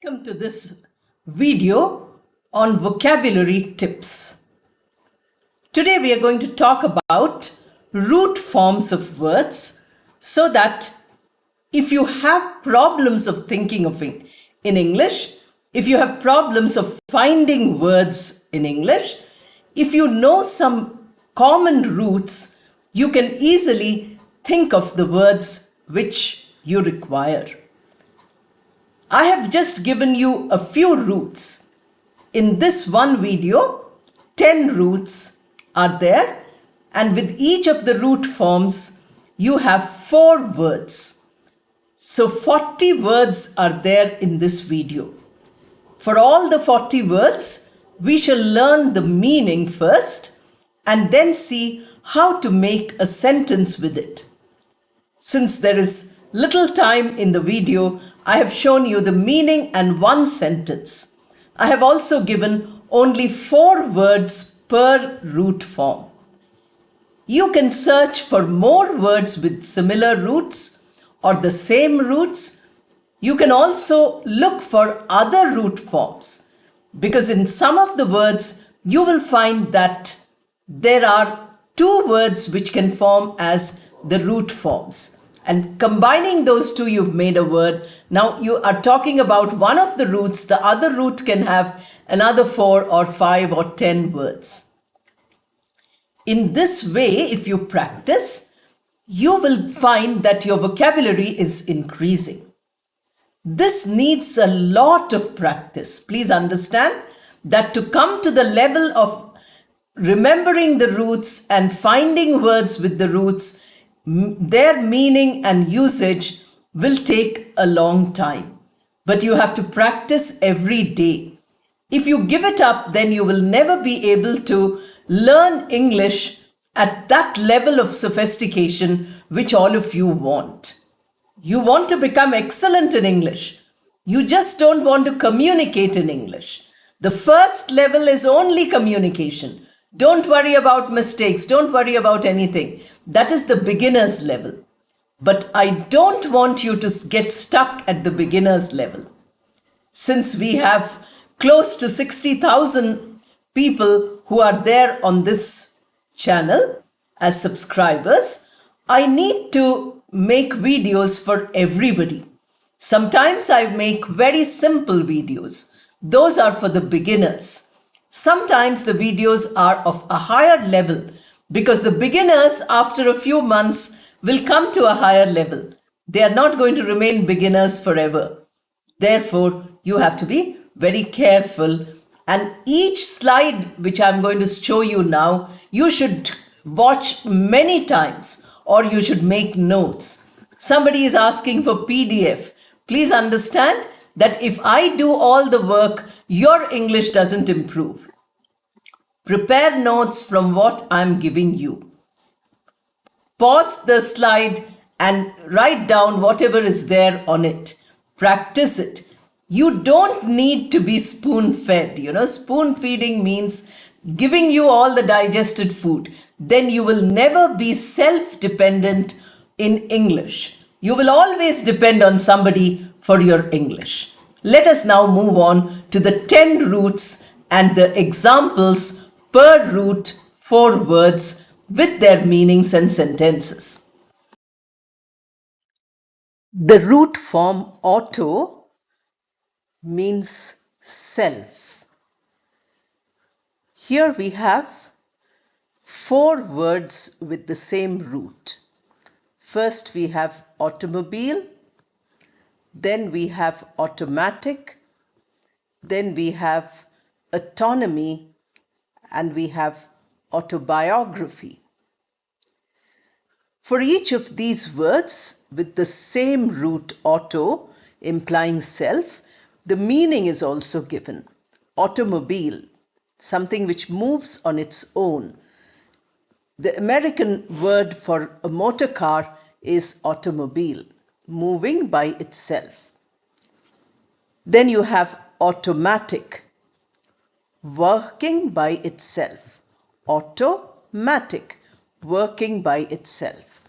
Welcome to this video on vocabulary tips. Today we are going to talk about root forms of words so that if you have problems of thinking of in English, if you have problems of finding words in English, if you know some common roots, you can easily think of the words which you require. I have just given you a few roots. In this one video, 10 roots are there, and with each of the root forms, you have 4 words. So 40 words are there in this video. For all the 40 words, we shall learn the meaning first and then see how to make a sentence with it. Since there is little time in the video, I have shown you the meaning and one sentence. I have also given only 4 words per root form. You can search for more words with similar roots or the same roots. You can also look for other root forms, because in some of the words you will find that there are 2 words which can form as the root forms. And combining those 2, you've made a word. Now you are talking about one of the roots. The other root can have another 4 or 5 or 10 words. In this way, if you practice, you will find that your vocabulary is increasing. This needs a lot of practice. Please understand that to come to the level of remembering the roots and finding words with the roots, their meaning and usage will take a long time. But you have to practice every day. If you give it up, then you will never be able to learn English at that level of sophistication which all of you want. You want to become excellent in English. You just don't want to communicate in English. The first level is only communication. Don't worry about mistakes. Don't worry about anything. That is the beginner's level. But I don't want you to get stuck at the beginner's level. Since we have close to 60,000 people who are there on this channel as subscribers, I need to make videos for everybody. Sometimes I make very simple videos. Those are for the beginners. Sometimes the videos are of a higher level, because the beginners after a few months will come to a higher level. They are not going to remain beginners forever. Therefore, you have to be very careful, and each slide which I'm going to show you now, you should watch many times or you should make notes. Somebody is asking for PDF. Please understand that if I do all the work, your English doesn't improve. Prepare notes from what I'm giving you. Pause the slide and write down whatever is there on it. Practice it. You don't need to be spoon-fed. Spoon feeding means giving you all the digested food. Then you will never be self-dependent in English. You will always depend on somebody for your English. Let us now move on to the 10 roots and the examples per root, 4 words with their meanings and sentences. The root form auto means self. Here we have 4 words with the same root. First we have automobile, then we have automatic, then we have autonomy, and we have autobiography. For each of these words with the same root auto implying self, the meaning is also given. Automobile, something which moves on its own. The American word for a motor car is automobile, moving by itself. Then you have automatic, working by itself. Automatic, working by itself.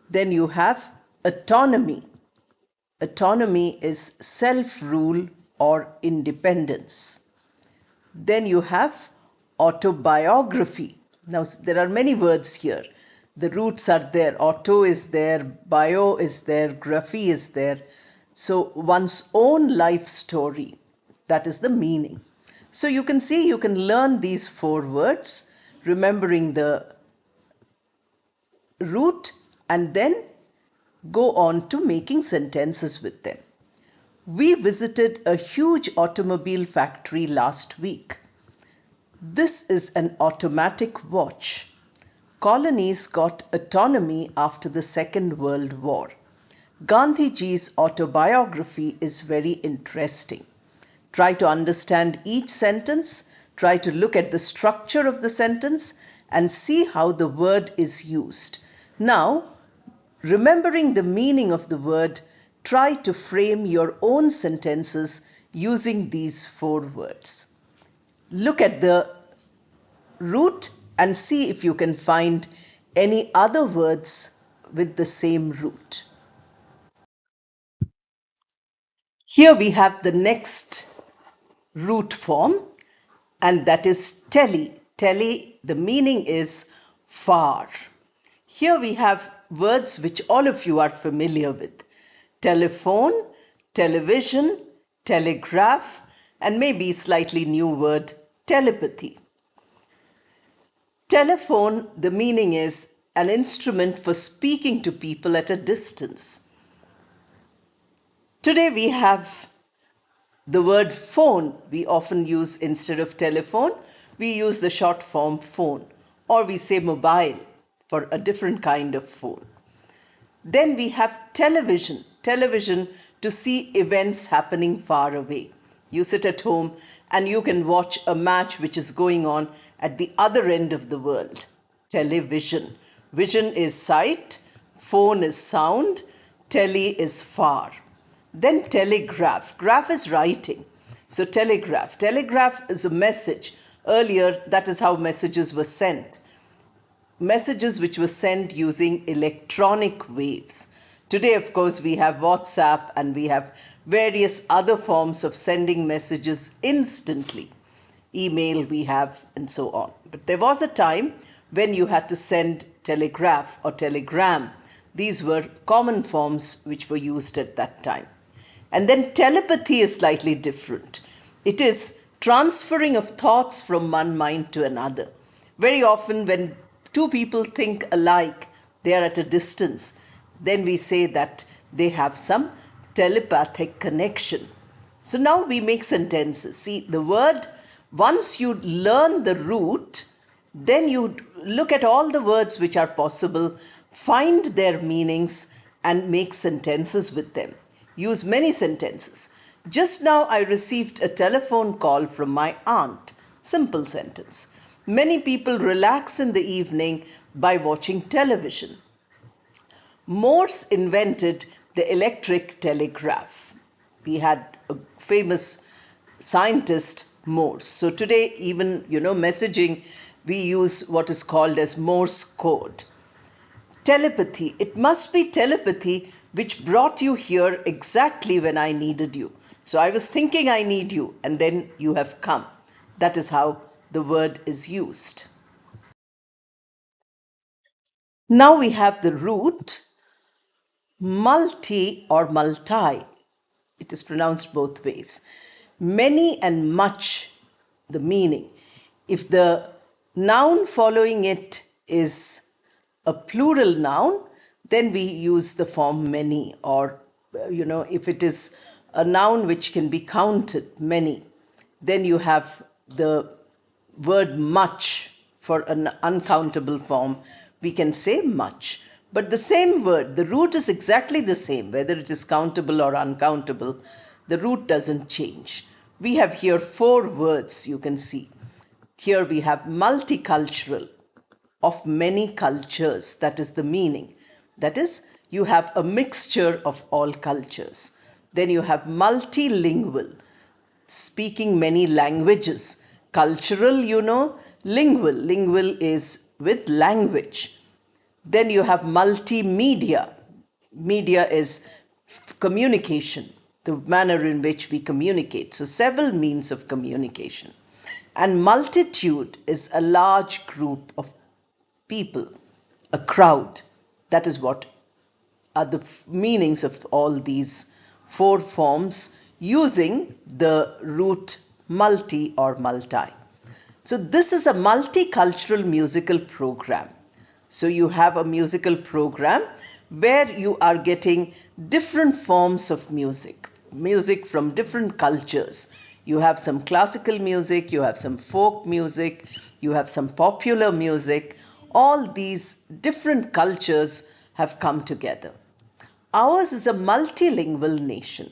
Then you have autonomy. Autonomy is self-rule or independence. Then you have autobiography. Now, there are many words here. The roots are there. Auto is there, bio is there, graphy is there. So one's own life story, that is the meaning. So you can see, you can learn these 4 words, remembering the root, and then go on to making sentences with them. We visited a huge automobile factory last week. This is an automatic watch. Colonies got autonomy after the Second World War. Gandhiji's autobiography is very interesting. Try to understand each sentence, try to look at the structure of the sentence and see how the word is used. Now, remembering the meaning of the word, try to frame your own sentences using these 4 words. Look at the root and see if you can find any other words with the same root. Here we have the next root form, and that is tele. Tele, the meaning is far. Here we have words which all of you are familiar with. Telephone, television, telegraph, and maybe slightly new word, telepathy. Telephone, the meaning is an instrument for speaking to people at a distance. Today we have the word phone. We often use, instead of telephone, we use the short form phone, or we say mobile for a different kind of phone. Then we have television. Television, to see events happening far away. You sit at home and you can watch a match which is going on at the other end of the world. Television. Vision is sight, phone is sound, tele is far. Then telegraph. Graph is writing. So telegraph. Telegraph is a message. Earlier, that is how messages were sent. Messages which were sent using electronic waves. Today, of course, we have WhatsApp and we have various other forms of sending messages instantly. Email we have, and so on. But there was a time when you had to send telegraph or telegram. These were common forms which were used at that time. And then telepathy is slightly different. It is transferring of thoughts from one mind to another. Very often when 2 people think alike, they are at a distance, then we say that they have some telepathic connection. So now we make sentences. See, the word, once you learn the root, then you look at all the words which are possible, find their meanings and make sentences with them. Use many sentences. Just now I received a telephone call from my aunt. Simple sentence. Many people relax in the evening by watching television. Morse invented the electric telegraph. We had a famous scientist, Morse. So today, even, messaging, we use what is called as Morse code. Telepathy. It must be telepathy which brought you here exactly when I needed you. So I was thinking I need you, and then you have come. That is how the word is used. Now we have the root multi or multi. It is pronounced both ways. Many and much, the meaning. If the noun following it is a plural noun, then we use the form many, or, if it is a noun which can be counted, many, then you have the word much for an uncountable form. We can say much. But the same word, the root is exactly the same, whether it is countable or uncountable. The root doesn't change. We have here 4 words, you can see. Here we have multicultural, of many cultures. That is the meaning. That is, you have a mixture of all cultures. Then you have multilingual, speaking many languages. Cultural, lingual. Lingual is with language. Then you have multimedia. Media is communication. the manner in which we communicate. So several means of communication. And multitude is a large group of people, a crowd. That is what are the meanings of all these four forms using the root multi or multi. So this is a multicultural musical program. So you have a musical program where you are getting different forms of music, music from different cultures. You have some classical music, you have some folk music, you have some popular music. All these different cultures have come together. Ours is a multilingual nation,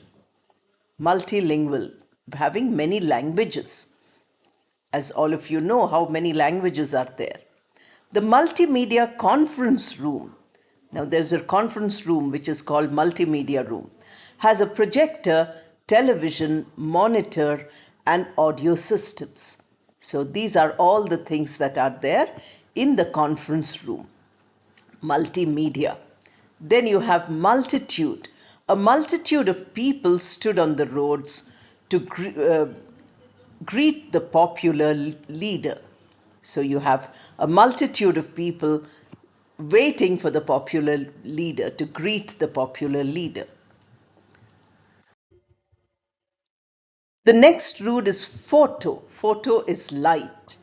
multilingual, having many languages. As all of you know, how many languages are there? The multimedia conference room, now there's a conference room which is called multimedia room, has a projector, television, monitor, and audio systems. So these are all the things that are there in the conference room. Multimedia. Then you have multitude. A multitude of people stood on the roads to greet the popular leader. So you have a multitude of people waiting for the popular leader, to greet the popular leader. The next root is photo. Photo is light.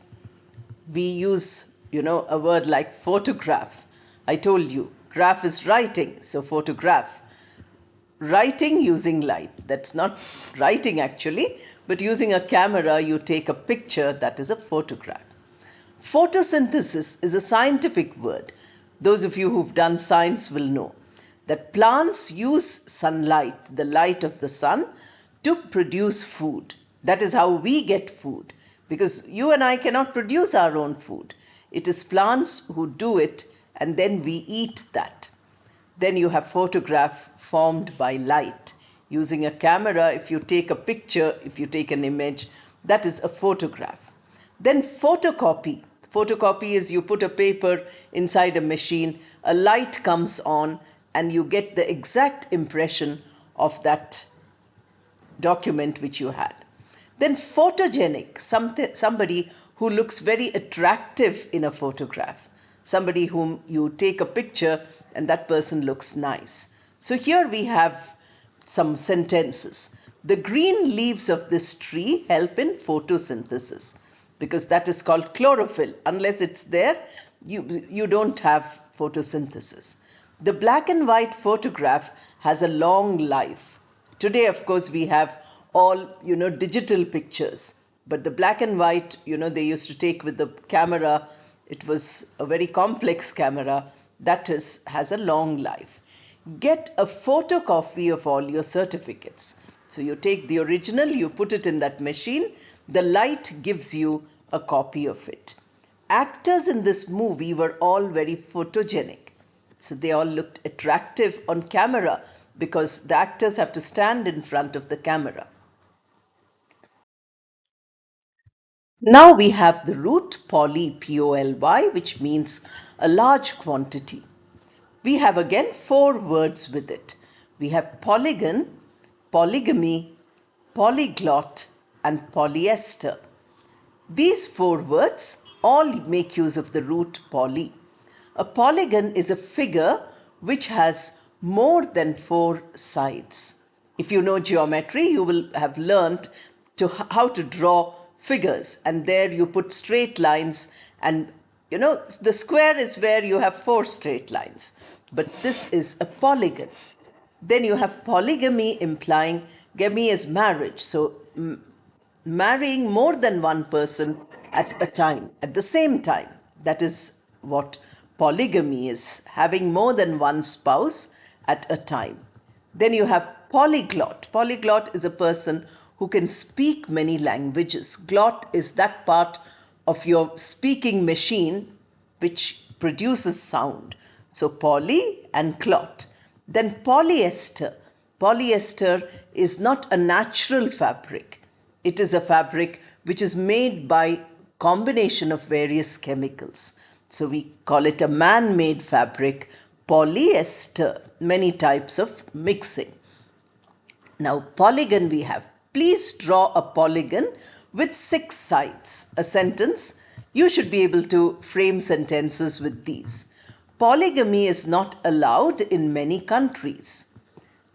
We use, a word like photograph. I told you, graph is writing, so photograph. Writing using light. That's not writing actually, but using a camera, you take a picture, that is a photograph. Photosynthesis is a scientific word. Those of you who've done science will know that plants use sunlight, the light of the sun, to produce food. That is how we get food, because you and I cannot produce our own food. It is plants who do it, and then we eat that. Then you have photograph formed by light. Using a camera, if you take a picture, if you take an image, that is a photograph. Then photocopy. Photocopy is you put a paper inside a machine, a light comes on, and you get the exact impression of that document which you had. Then photogenic, somebody who looks very attractive in a photograph. Somebody whom you take a picture and that person looks nice. So here we have some sentences. The green leaves of this tree help in photosynthesis, because that is called chlorophyll. Unless it's there, you don't have photosynthesis. The black and white photograph has a long life. Today, of course, we have all, digital pictures. But the black and white, they used to take with the camera. It was a very complex camera that has a long life. Get a photocopy of all your certificates. So you take the original, you put it in that machine, the light gives you a copy of it. Actors in this movie were all very photogenic. So they all looked attractive on camera because the actors have to stand in front of the camera. Now we have the root poly, P-O-L-Y, which means a large quantity. We have again 4 words with it. We have polygon, polygamy, polyglot, and polyester. These 4 words all make use of the root poly. A polygon is a figure which has more than 4 sides. If you know geometry, you will have learnt how to draw figures, and there you put straight lines, and the square is where you have 4 straight lines, but this is a polygon. Then you have polygamy, implying gamy is marriage, so marrying more than one person at a time, at the same time. That is what polygamy is, having more than one spouse at a time. Then you have polyglot. Polyglot is a person who can speak many languages. Glot is that part of your speaking machine which produces sound. So poly and glot. Then polyester. Polyester is not a natural fabric. It is a fabric which is made by combination of various chemicals. So we call it a man-made fabric, polyester, many types of mixing. Now polygon we have. Please draw a polygon with 6 sides. A sentence, you should be able to frame sentences with these. Polygamy is not allowed in many countries.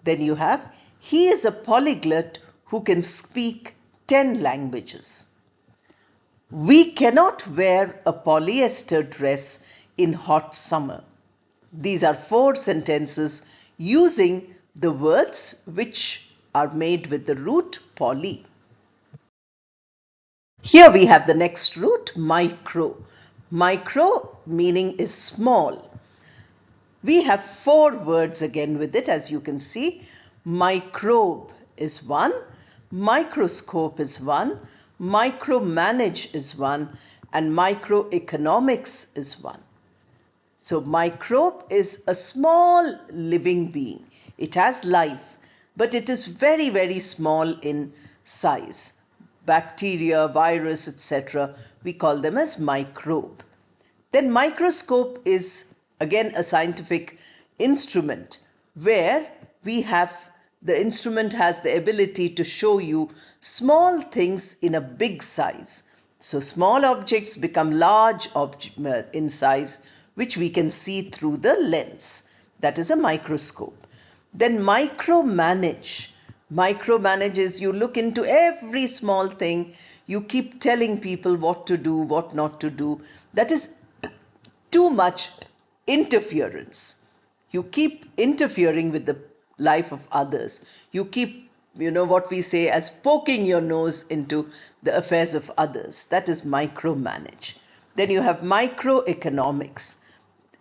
Then you have, he is a polyglot who can speak 10 languages. We cannot wear a polyester dress in hot summer. These are 4 sentences using the words which are made with the root poly. Here we have the next root, micro. Micro meaning is small. We have 4 words again with it, as you can see. Microbe is 1, microscope is 1, micromanage is 1, and microeconomics is 1. So microbe is a small living being. It has life, but it is very, very small in size. Bacteria, virus, etc., we call them as microbe. Then microscope is again a scientific instrument where we have the instrument has the ability to show you small things in a big size. So small objects become large in size, which we can see through the lens. That is a microscope. Then micromanage. Micromanage is you look into every small thing. You keep telling people what to do, what not to do. That is too much interference. You keep interfering with the life of others. You keep, what we say as poking your nose into the affairs of others. That is micromanage. Then you have microeconomics.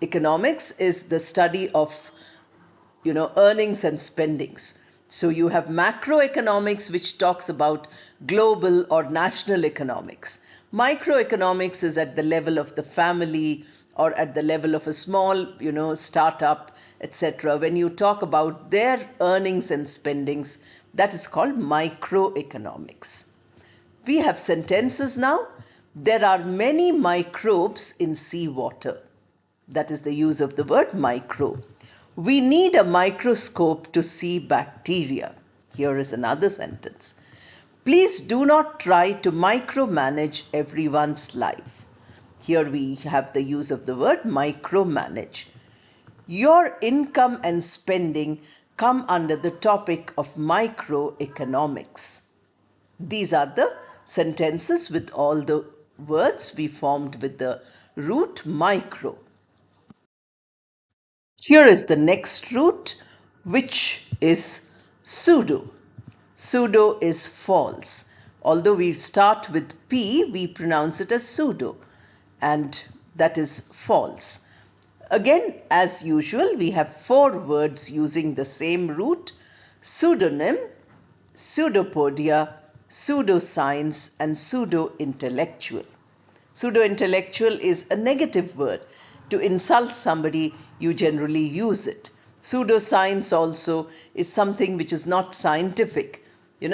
Economics is the study of, earnings and spendings. So you have macroeconomics, which talks about global or national economics. Microeconomics is at the level of the family or at the level of a small, startup, etc. When you talk about their earnings and spendings, that is called microeconomics. We have sentences now. There are many microbes in seawater. That is the use of the word micro. We need a microscope to see bacteria. Here is another sentence. Please do not try to micromanage everyone's life. Here we have the use of the word micromanage. Your income and spending come under the topic of microeconomics. These are the sentences with all the words we formed with the root micro. Here is the next root, which is pseudo. Pseudo is false. Although we start with P, we pronounce it as pseudo, and that is false. Again, as usual, we have 4 words using the same root: pseudonym, pseudopodia, pseudoscience, and pseudo-intellectual. Pseudo-intellectual is a negative word. To insult somebody, you generally use it. Pseudoscience also is something which is not scientific.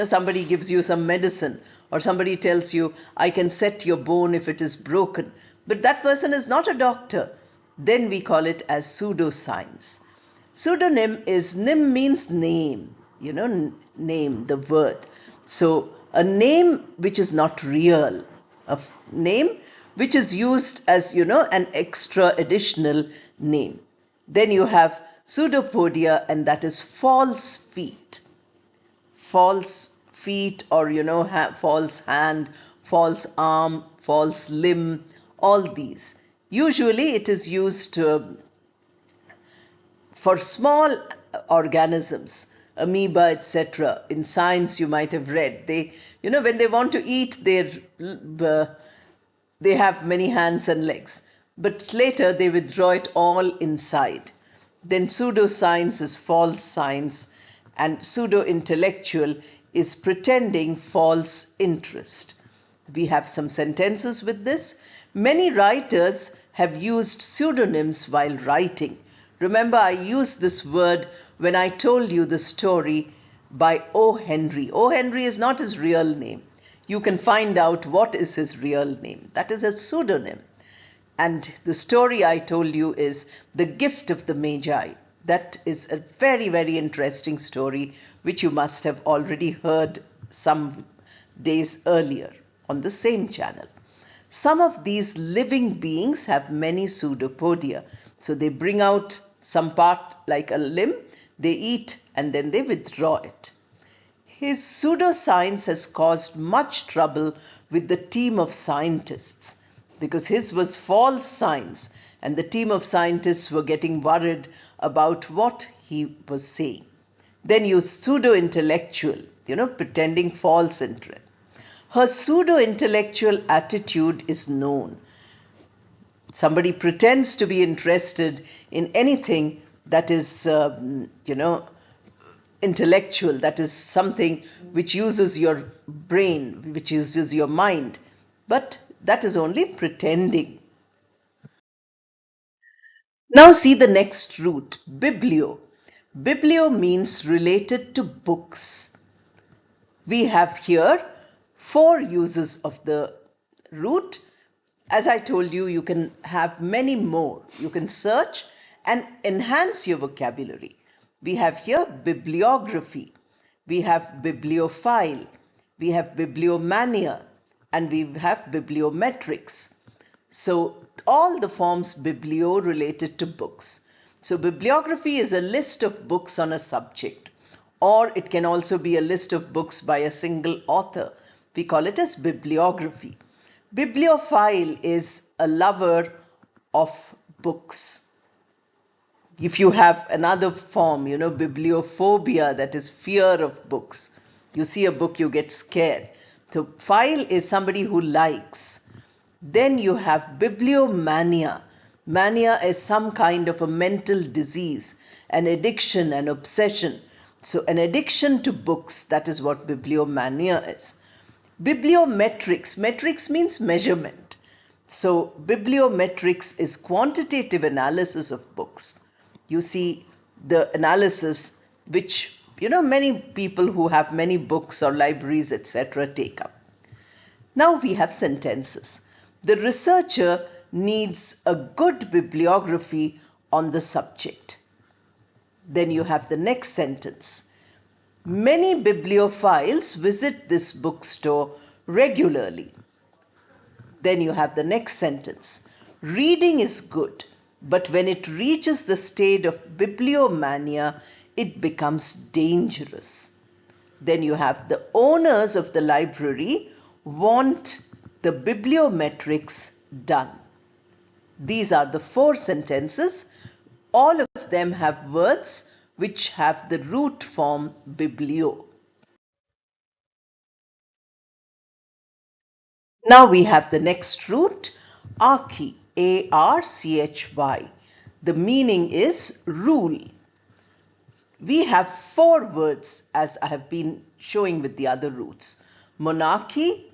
Somebody gives you some medicine, or somebody tells you, I can set your bone if it is broken. But that person is not a doctor. Then we call it as pseudoscience. Pseudonym is, nym means name, name, the word. So a name which is not real, a name which is used as, an extra additional name. Then you have pseudopodia, and that is false feet. False feet, or, false hand, false arm, false limb, all these. Usually it is used for small organisms, amoeba, etc. In science you might have read. They, when they want to eat, they have many hands and legs. But later they withdraw it all inside. Then pseudoscience is false science, and pseudo-intellectual is pretending false interest. We have some sentences with this. Many writers have used pseudonyms while writing. Remember, I used this word when I told you the story by O. Henry. O. Henry is not his real name. You can find out what is his real name. That is a pseudonym. And the story I told you is The Gift of the Magi. That is a very, very interesting story which you must have already heard some days earlier on the same channel. Some of these living beings have many pseudopodia. So they bring out some part like a limb, they eat and then they withdraw it. His pseudoscience has caused much trouble with the team of scientists because his was false science and the team of scientists were getting worried about what he was saying. Then you pseudo-intellectual, pretending false interest. Her pseudo-intellectual attitude is known. Somebody pretends to be interested in anything that is, intellectual, that is something which uses your brain, which uses your mind, but that is only pretending. Now see the next root, Biblio. Biblio means related to books. We have here 4 uses of the root. As I told you, you can have many more. You can search and enhance your vocabulary. We have here bibliography, we have bibliophile, we have bibliomania, and we have bibliometrics. So all the forms biblio related to books. So bibliography is a list of books on a subject, or it can also be a list of books by a single author. We call it as bibliography. Bibliophile is a lover of books. If you have another form, bibliophobia, that is fear of books. You see a book, you get scared. So phile is somebody who likes. Then you have bibliomania. Mania is some kind of a mental disease, an addiction, an obsession. So an addiction to books, that is what bibliomania is. Bibliometrics. Metrics means measurement. So bibliometrics is quantitative analysis of books. You see the analysis which, many people who have many books or libraries, etc. take up. Now we have sentences. The researcher needs a good bibliography on the subject. Then you have the next sentence. Many bibliophiles visit this bookstore regularly. Then you have the next sentence. Reading is good, but when it reaches the state of bibliomania, it becomes dangerous. Then you have the owners of the library want the bibliometrics done. These are the 4 sentences. All of them have words which have the root form biblio. Now we have the next root, archy, A-R-C-H-Y. The meaning is rule. We have 4 words as I have been showing with the other roots. Monarchy,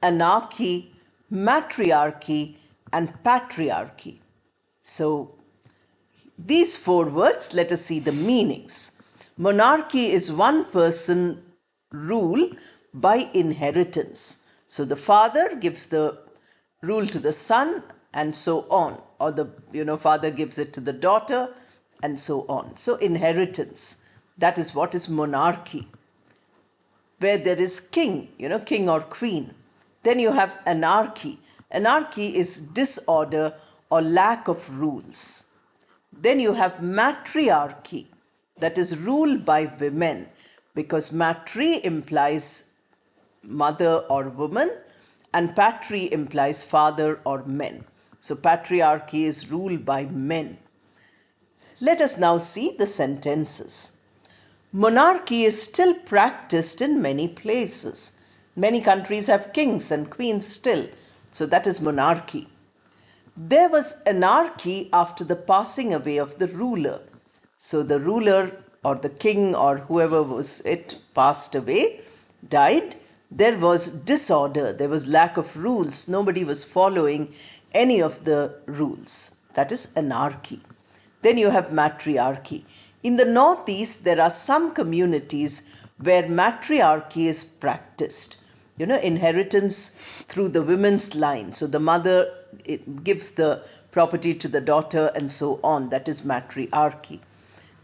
anarchy, matriarchy, and patriarchy. So these 4 words, let us see the meanings. Monarchy is one person rule by inheritance. So the father gives the rule to the son and so on, or the father gives it to the daughter and so on. So inheritance, that is what is monarchy. Where there is king, king or queen. Then you have anarchy. Anarchy is disorder or lack of rules. Then you have matriarchy, that is rule by women, because matri implies mother or woman and patri implies father or men. So patriarchy is rule by men. Let us now see the sentences. Monarchy is still practiced in many places. Many countries have kings and queens still. So that is monarchy. There was anarchy after the passing away of the ruler. So the ruler or the king or whoever was it passed away, died. There was disorder. There was lack of rules. Nobody was following any of the rules. That is anarchy. Then you have matriarchy. In the Northeast, there are some communities where matriarchy is practiced. Inheritance through the women's line. So the mother gives the property to the daughter and so on. That is matriarchy.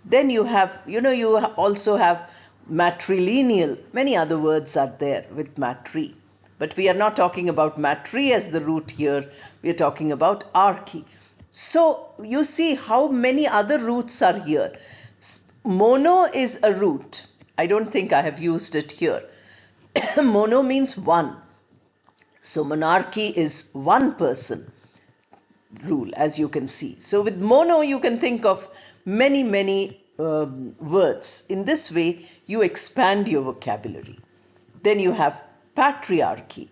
Then you have, you also have matrilineal. Many other words are there with matri. But we are not talking about matri as the root here. We are talking about archy. So you see how many other roots are here. Mono is a root. I don't think I have used it here. Mono means one. So monarchy is one person rule, as you can see. So with mono, you can think of many, many words. In this way, you expand your vocabulary. Then you have patriarchy,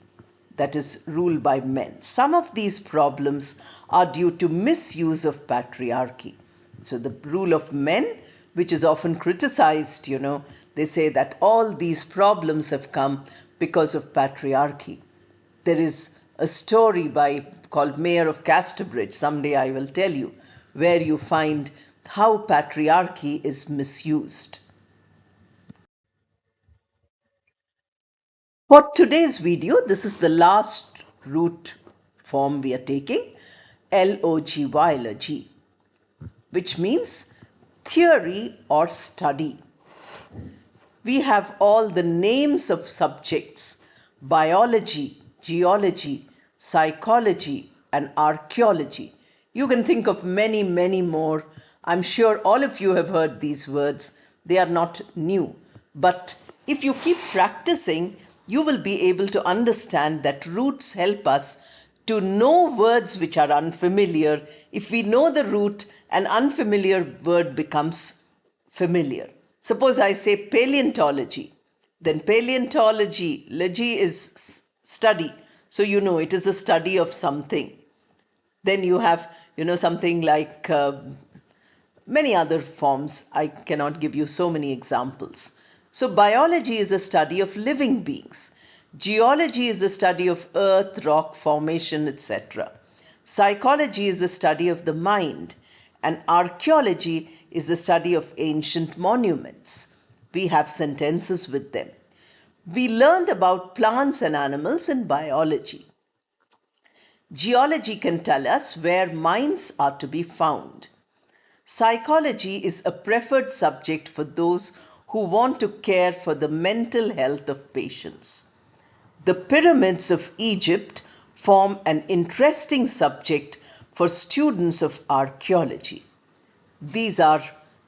that is rule by men. Some of these problems are due to misuse of patriarchy. So the rule of men, which is often criticized, they say that all these problems have come because of patriarchy. There is a story called Mayor of Casterbridge, someday I will tell you, where you find how patriarchy is misused. For today's video, this is the last root form we are taking, Logy, Logy, which means theory or study. We have all the names of subjects: biology, geology, psychology, and archaeology. You can think of many, many more. I'm sure all of you have heard these words. They are not new. But if you keep practicing, you will be able to understand that roots help us to know words which are unfamiliar. If we know the root, an unfamiliar word becomes familiar. Suppose I say paleontology. Then paleontology, logy is study. So you know it is a study of something. Then you have, something like many other forms. I cannot give you so many examples. So biology is a study of living beings. Geology is the study of earth, rock formation, etc. Psychology is the study of the mind. And archaeology is the study of ancient monuments. We have sentences with them. We learned about plants and animals in biology. Geology can tell us where mines are to be found. Psychology is a preferred subject for those who want to care for the mental health of patients. The pyramids of Egypt form an interesting subject for students of archaeology. These are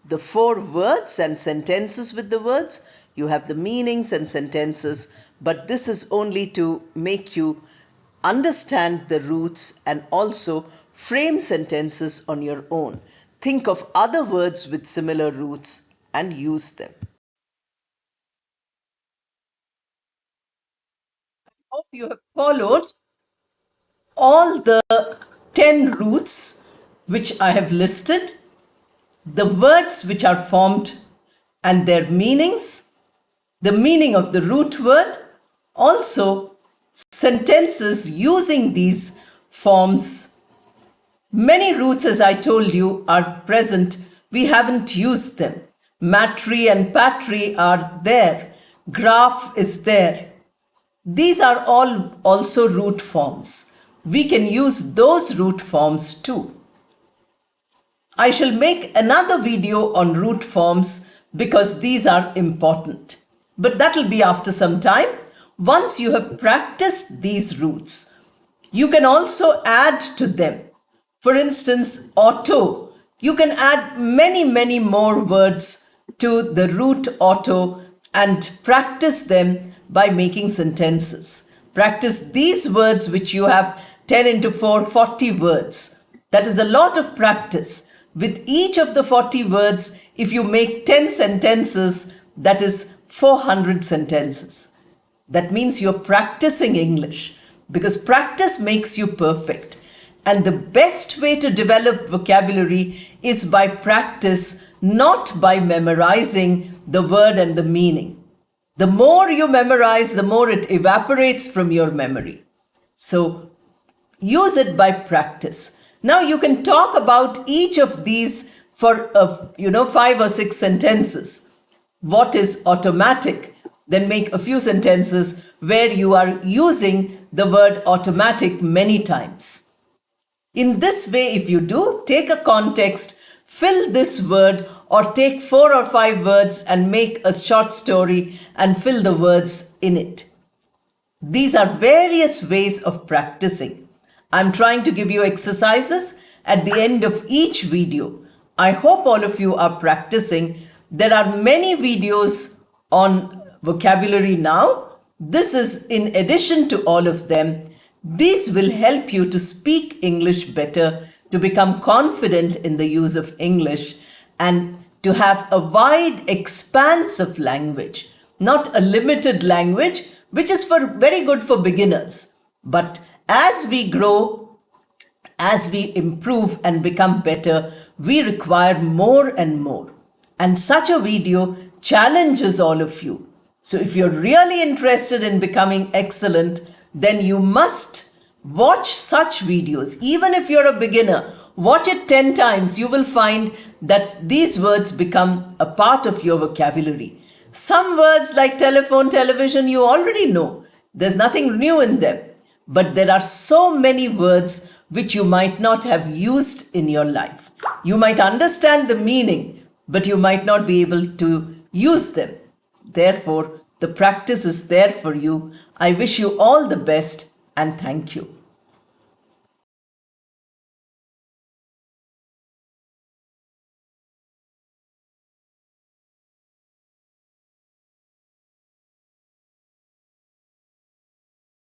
the 4 words and sentences with the words. You have the meanings and sentences, but this is only to make you understand the roots and also frame sentences on your own. Think of other words with similar roots and use them. Hope you have followed all the 10 roots which I have listed, the words which are formed and their meanings, the meaning of the root word, also sentences using these forms. Many roots, as I told you, are present. We haven't used them. Matri and patri are there. Graph is there. These are all also root forms. We can use those root forms too. I shall make another video on root forms because these are important. But that will be after some time. Once you have practiced these roots, you can also add to them. For instance, auto. You can add many, many more words to the root auto and practice them by making sentences. Practice these words which you have 10 into 4, 40 words. That is a lot of practice. With each of the 40 words, if you make 10 sentences, that is 400 sentences. That means you're practicing English because practice makes you perfect. And the best way to develop vocabulary is by practice, not by memorizing the word and the meaning. The more you memorize, the more it evaporates from your memory. So use it by practice. Now you can talk about each of these for 5 or 6 sentences. What is automatic? Then make a few sentences where you are using the word automatic many times. In this way, if you do, take a context, fill this word or take 4 or 5 words and make a short story and fill the words in it. These are various ways of practicing. I'm trying to give you exercises at the end of each video. I hope all of you are practicing. There are many videos on vocabulary now. This is in addition to all of them. These will help you to speak English better, to become confident in the use of English, and to have a wide expanse of language, not a limited language, which is very good for beginners. But as we grow, as we improve and become better, we require more and more. And such a video challenges all of you. So if you're really interested in becoming excellent, then you must watch such videos. Even if you're a beginner, watch it 10 times. You will find that these words become a part of your vocabulary. Some words like telephone, television, you already know. There's nothing new in them. But there are so many words which you might not have used in your life. You might understand the meaning, but you might not be able to use them. Therefore, the practice is there for you. I wish you all the best and thank you.